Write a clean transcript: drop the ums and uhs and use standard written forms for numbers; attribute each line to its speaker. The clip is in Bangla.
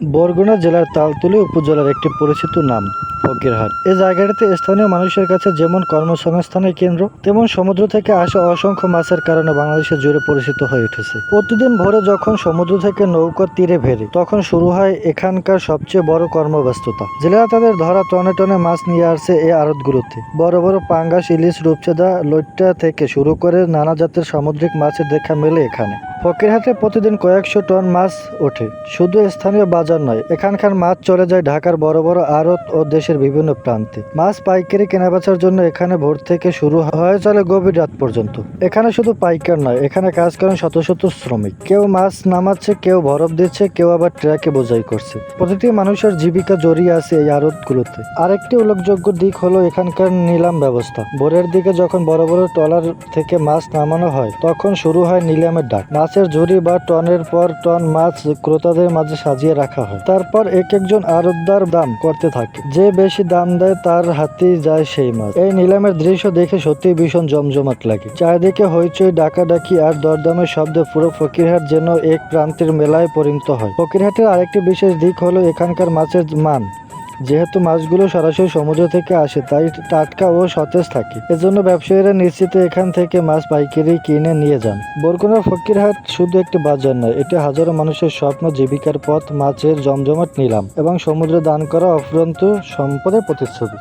Speaker 1: বরগুনা জেলার তালতলী উপজেলার একটি পরিচিত নাম ফকিরহাট। এই জায়গাটিতে স্থানীয় মানুষের কাছে যেমন কর্মসংস্থানের কেন্দ্র, তেমন সমুদ্র থেকে আসা অসংখ্য মাছের কারণে বাংলাদেশের জুড়ে পরিচিত হয়ে উঠেছে। প্রতিদিন ভোরে যখন সমুদ্র থেকে নৌকা তীরে ভেড়ে, তখন শুরু হয় এখানকার সবচেয়ে বড় কর্মব্যস্ততা। জেলেরা তাদের ধরা টনে টনে মাছ নিয়ে আসছে এই আড়তগুলোতে। বড় বড় পাঙ্গাস, ইলিশ, রূপচাঁদা, লইট্টা থেকে শুরু করে নানা জাতের সামুদ্রিক মাছের দেখা মেলে এখানে। ফকিরহাটে প্রতিদিন কয়েকশো টন মাছ ওঠে। শুধু স্থানীয় বাজার নয়, এখানকার মাছ চলে যায় ঢাকার বড় বড় আড়ত ও দেশের বিভিন্ন প্রান্তে। মাছ পাইকারি কেনাবেচার জন্য এখানে ভোর থেকে শুরু হয়ে চলে গভীর রাত পর্যন্ত। এখানে শুধু পাইকার নয়, এখানে কাজ করেন শত শত শ্রমিক। কেউ মাছ নামাচ্ছে, কেউ বরফ দিচ্ছে, কেউ আবার ট্রাকে বোঝাই করছে। প্রতিটি মানুষের জীবিকা জড়িয়ে আছে এই আড়তগুলোতে। আরেকটি উল্লেখযোগ্য দিক হলো এখানকার নিলাম ব্যবস্থা। ভোরের দিকে যখন বড় বড় ট্রলার থেকে মাছ নামানো হয়, তখন শুরু হয় নিলামের ডাক। মাছের ঝুড়ি বা টনের পর টন মাছ ক্রেতাদের মাঝে সাজিয়ে রাখা হয়। তারপর এক একজন আড়তদার দাম করতে থাকে। যে বেশি দাম দেয় তার হাতেই যায় সেই মাছ। এই নিলামের দৃশ্য দেখে সত্যি ভীষণ জমজমাট লাগে। চারিদিকে হইচই, ডাকাডাকি আর দরদামের শব্দে পুরো ফকিরহাট যেন এক প্রান্তের মেলায় পরিণত হয়। ফকিরহাটের আরেকটি বিশেষ দিক হলো এখানকার মাছের মান। যেহেতু মাছগুলো সরাসরি সমুদ্র থেকে আসে, তাই টাটকা ও সতেজ থাকে। এজন্য ব্যবসায়ীরা নিশ্চিত এখান থেকে মাছ পাইকারি কিনে নিয়ে যান। বরগুনার ফকিরহাট শুধু একটি বাজার নয়, এটি হাজারো মানুষের স্বপ্ন, জীবিকার পথ, মাছের জমজমাট নিলাম এবং সমুদ্রে দান করা অফুরন্ত সম্পদের প্রতিচ্ছবি।